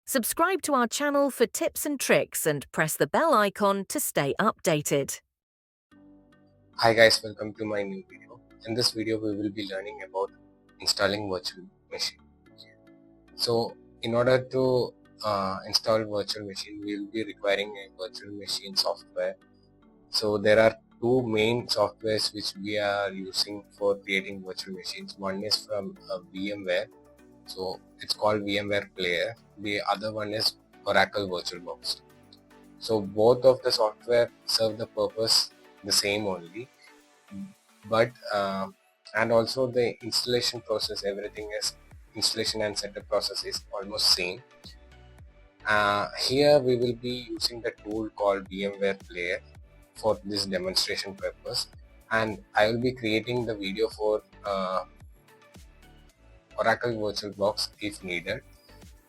Subscribe to our channel for tips and tricks and press the bell icon to stay updated. Hi guys, welcome to my new video. In this video we will be learning about installing virtual machine. So in order to install virtual machine, we will be requiring a virtual machine software. So there are two main softwares which we are using for creating virtual machines. One is from VMware, so it's called VMware Player. The other one is Oracle VirtualBox. So both of the software serve the purpose the same only, but and also the installation process, everything is installation and setup process is almost same. Here we will be using the tool called VMware Player for this demonstration purpose, and I will be creating the video for Oracle VirtualBox if needed.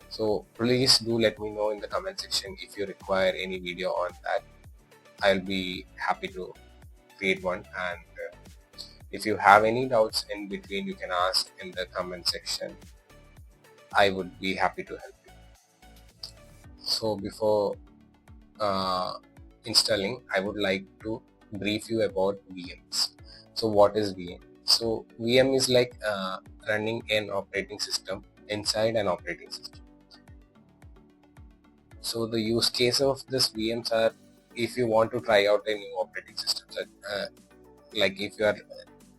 So please do let me know in the comment section if you require any video on that. I'll be happy to create one, and if you have any doubts in between, you can ask in the comment section. I would be happy to help you. So before installing, I would like to brief you about VMs. So what is VM? So VM is like running an operating system inside an operating system. So the use case of this VMs are if you want to try out a new operating system, like if you are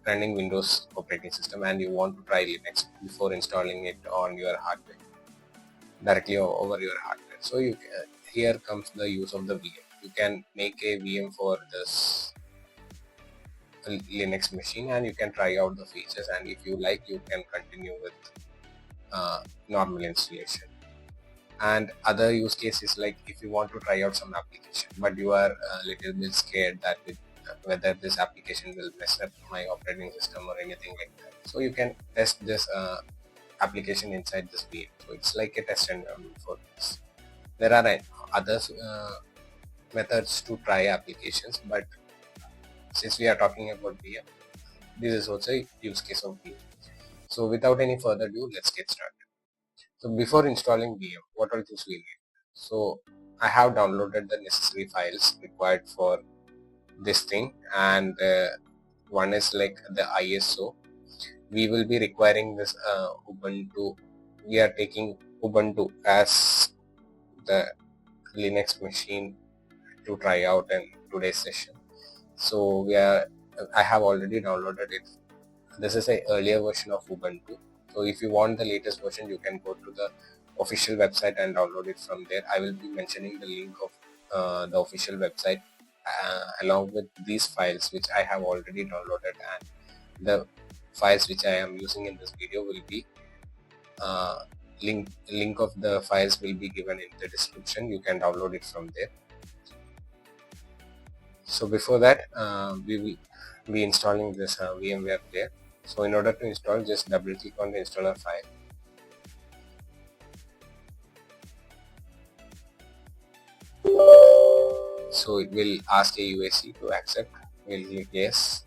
running Windows operating system and you want to try Linux before installing it on your hardware, directly over your hardware. So here comes the use of the VM. You can make a VM for this Linux machine and you can try out the features, and if you like, you can continue with normal installation. And other use cases, like if you want to try out some application but you are a little bit scared that whether this application will mess up my operating system or anything like that, so you can test this application inside this VM. So it's like a test environment for this. There are other methods to try applications, but since we are talking about VM, this is also a use case of VM. So without any further ado, let's get started. So before installing VM, what all things we need? So I have downloaded the necessary files required for this thing, and one is like the ISO. We will be requiring this Ubuntu. We are taking Ubuntu as the Linux machine to try out in today's session. So I have already downloaded it. This is a earlier version of Ubuntu. So if you want the latest version, you can go to the official website and download it from there. I will be mentioning the link of the official website along with these files which I have already downloaded, and the files which I am using in this video will be link of the files will be given in the description. You can download it from there. So before that, we will be installing this VMware Player. So in order to install, just double click on the installer file. So it will ask a UAC to accept. We'll click yes.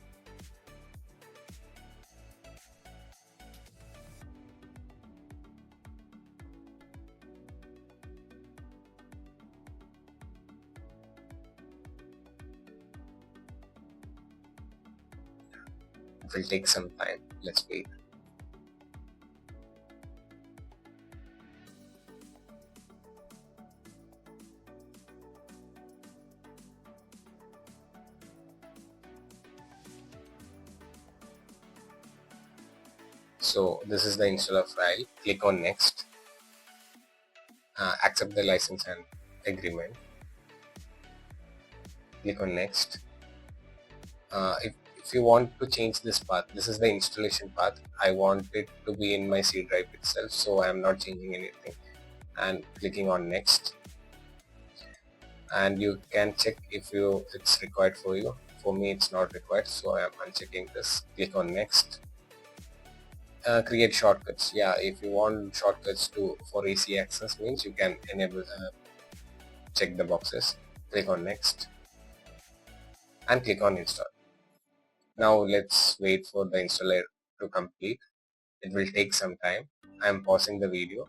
It will take some time. Let's wait. So this is the installer file. Click on next. Accept the license and agreement. Click on next. If you want to change this path, this is the installation path. I want it to be in my C drive itself, so I am not changing anything, and clicking on next. And you can check if it's required for you. For me, it's not required, so I am unchecking this. Click on next. Create shortcuts. Yeah, if you want shortcuts for AC access, means you can enable check the boxes. Click on next and click on install. Now let's wait for the installer to complete. It will take some time. I am pausing the video.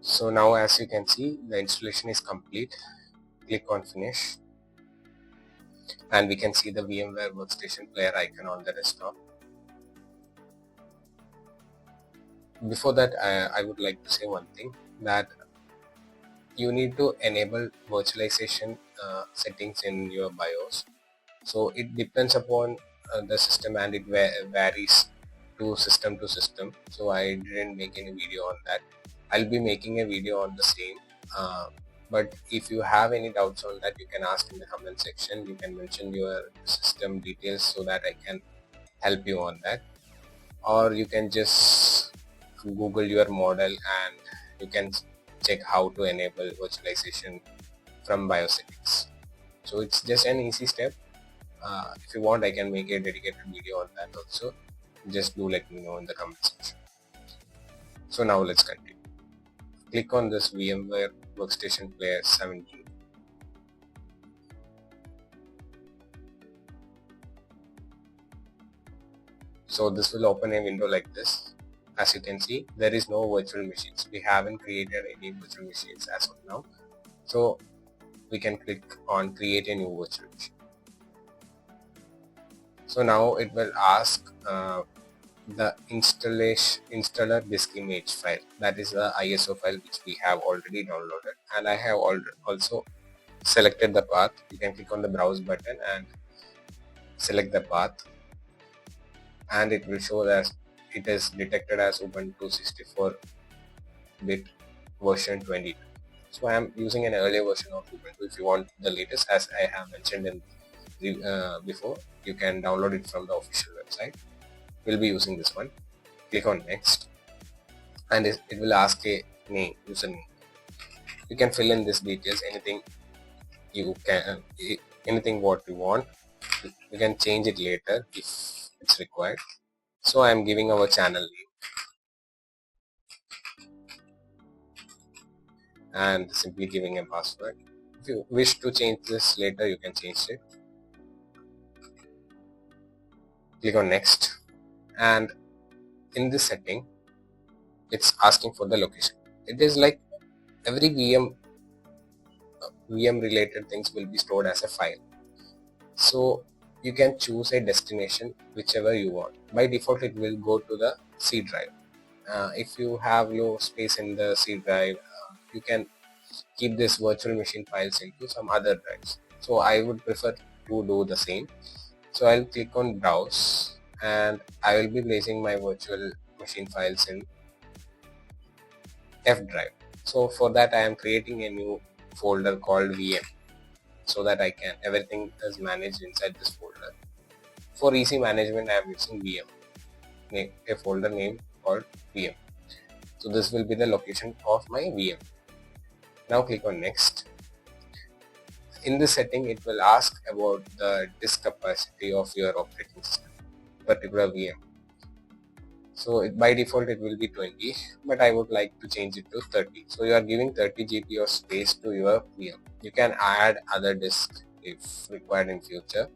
So now as you can see, the installation is complete. Click on finish and we can see the VMware workstation player icon on the desktop. Before that, I would like to say one thing, that you need to enable virtualization settings in your BIOS. So it depends upon the system and it varies to system. So I didn't make any video on that. I'll be making a video on the same. But if you have any doubts on that, you can ask in the comment section. You can mention your system details so that I can help you on that. Or you can just Google your model and you can check how to enable virtualization from BIOS settings. So it's just an easy step. If you want, I can make a dedicated video on that also. Just do let me know in the comment section. So now let's continue. Click on this VMware Workstation Player 17. So this will open a window like this. As you can see, there is no virtual machines. We haven't created any virtual machines as of now. So we can click on create a new virtual machine. So now it will ask the installer disk image file. That is the ISO file which we have already downloaded, and I have also selected the path. You can click on the browse button and select the path, and it will show that it is detected as Ubuntu 64-bit version 22. So I am using an earlier version of Ubuntu. If you want the latest, as I have mentioned in before, you can download it from the official website. We'll be using this one. Click on next and it will ask a name, username. You can fill in these details, anything what you want. You can change it later if it's required. So I am giving our channel name and simply giving a password. If you wish to change this later, you can change it. Click on next, and in this setting it's asking for the location. It is like every VM related things will be stored as a file. So you can choose a destination whichever you want. By default it will go to the C drive. If you have low space in the C drive, you can keep this virtual machine files into some other drives. So I would prefer to do the same. So I'll click on browse and I will be placing my virtual machine files in F drive. So for that I am creating a new folder called VM, so that everything is managed inside this folder. For easy management I am using VM, a folder name called VM. So this will be the location of my VM. Now click on next. In this setting it will ask about the disk capacity of your operating system, particular VM. So by default it will be 20, but I would like to change it to 30. So you are giving 30 GB of space to your VM. You can add other disks if required in future.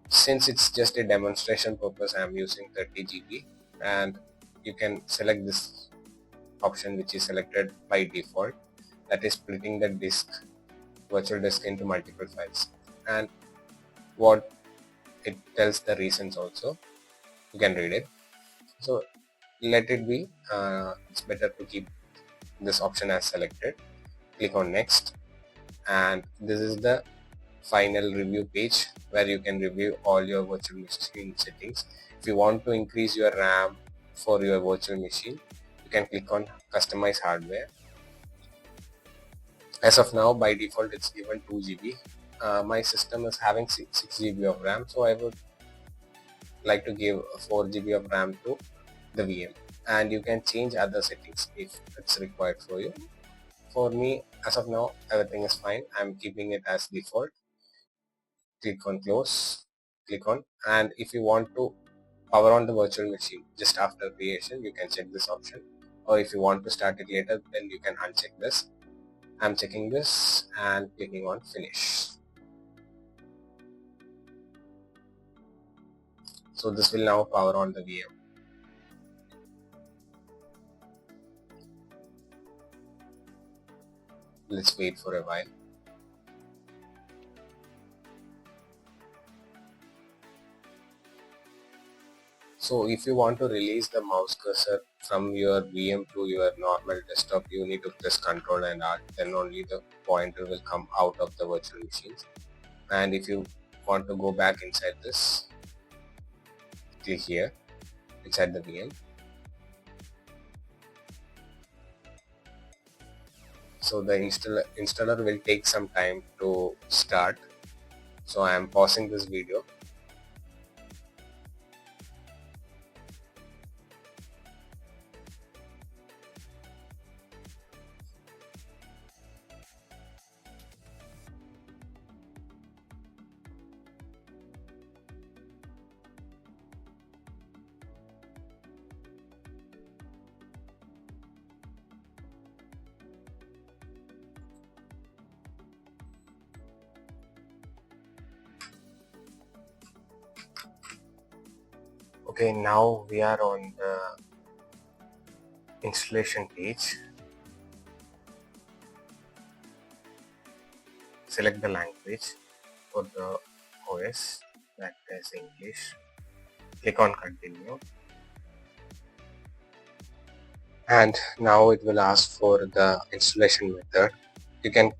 Since it's just a demonstration purpose, I am using 30 GB, and you can select this option which is selected by default, that is splitting the virtual disk into multiple files, and what it tells the reasons also. You can read it. So let it be. It's better to keep this option as selected. Click on next, and this is the final review page where you can review all your virtual machine settings. If you want to increase your RAM for your virtual machine, you can click on customize hardware. As of now, by default it's given 2 GB. My system is having 6 GB of RAM, so I would like to give 4 GB of RAM to the VM, and you can change other settings if it's required for you. For me, as of now, everything is fine. I'm keeping it as default. Click on close, click on, and if you want to power on the virtual machine just after creation, you can check this option. or if you want to start it later, then you can uncheck this. I'm checking this and clicking on finish. So this will now power on the VM. Let's wait for a while. So if you want to release the mouse cursor from your VM to your normal desktop, you need to press Ctrl and Alt, then only the pointer will come out of the virtual machines. And if you want to go back inside this, click here inside the VM. So the installer will take some time to start. So I am pausing this video. Okay, now we are on the installation page. Select the language for the OS, that is English. Click on continue. And now it will ask for the installation method. You can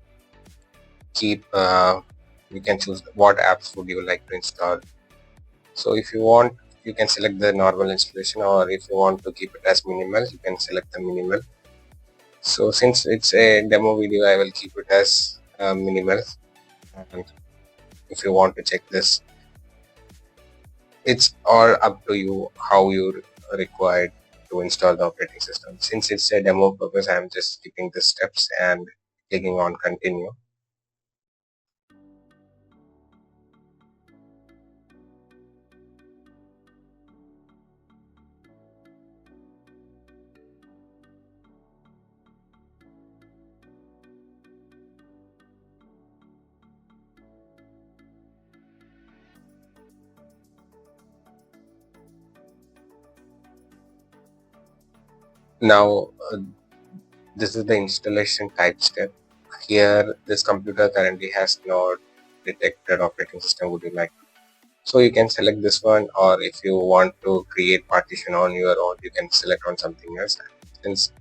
you can choose what apps would you like to install. So if you want, you can select the normal installation, or if you want to keep it as minimal, you can select the minimal. So since it's a demo video, I will keep it as minimal. And if you want to check this, it's all up to you how you required to install the operating system. Since it's a demo purpose, I'm just skipping the steps and clicking on continue. Now this is the installation type step. Here this computer currently has not detected operating system would you like. So you can select this one, or if you want to create partition on your own, you can select on something else. Since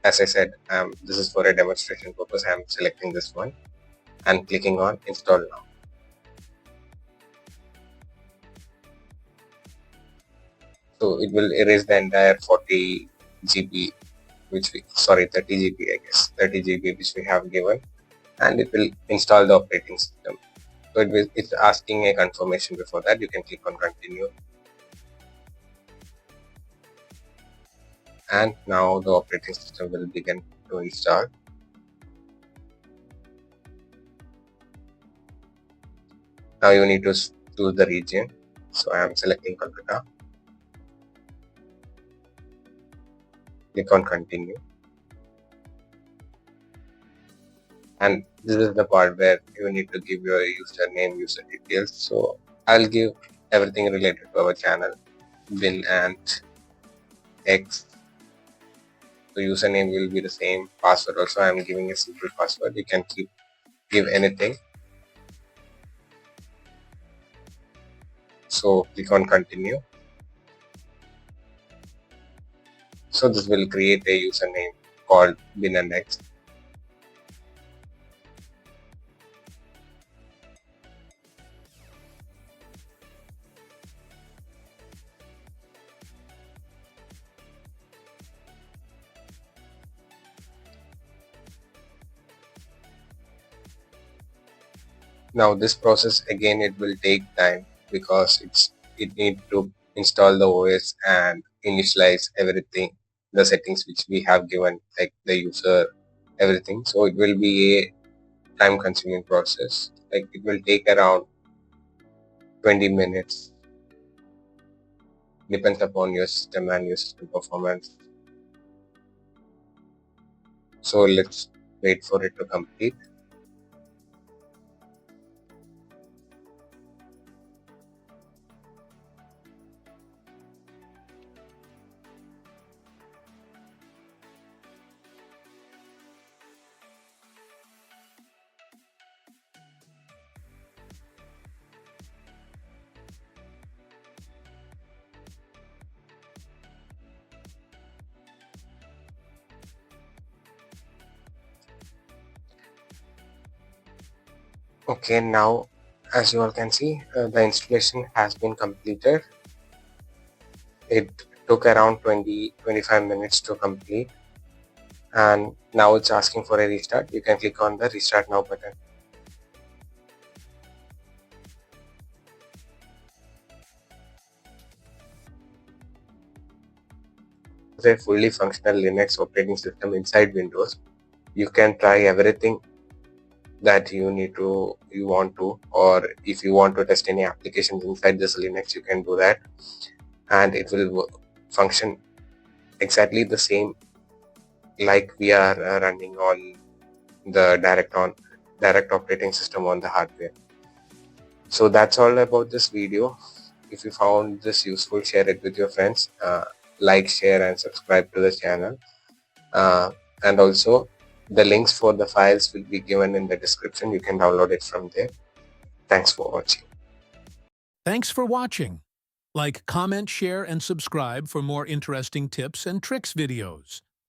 as I said, this is for a demonstration purpose, I'm selecting this one and clicking on install now. So it will erase the entire 40 GB, 30 GB, I guess, 30 GB which we have given, and it will install the operating system. So it's asking a confirmation before that. You can click on continue. And now the operating system will begin to install. Now you need to choose the region. So I am selecting Kolkata. Click on continue. And this is the part where you need to give your username, user details. So I'll give everything related to our channel, BinAndExe. The username will be the same, password also I am giving a simple password. You can give anything. So click on continue. So this will create a username called BinAndExe. Now this process again, it will take time because it need to install the OS and initialize everything, the settings which we have given, like the user, everything. So it will be a time consuming process. Like it will take around 20 minutes, depends upon your system and your system performance. So let's wait for it to complete. Okay, now as you all can see, the installation has been completed. It took around 20-25 minutes to complete, and now it's asking for a restart. You can click on the restart now button. It's a fully functional Linux operating system inside Windows. You can try everything that you want to, or if you want to test any applications inside this Linux, you can do that, and it will function exactly the same like we are running on the direct operating system on the hardware. So that's all about this video. If you found this useful, share it with your friends. Like, share, and subscribe to the channel. And also, the links for the files will be given in the description. You can download it from there. Thanks for watching. Thanks for watching. Like, comment, share, and subscribe for more interesting tips and tricks videos.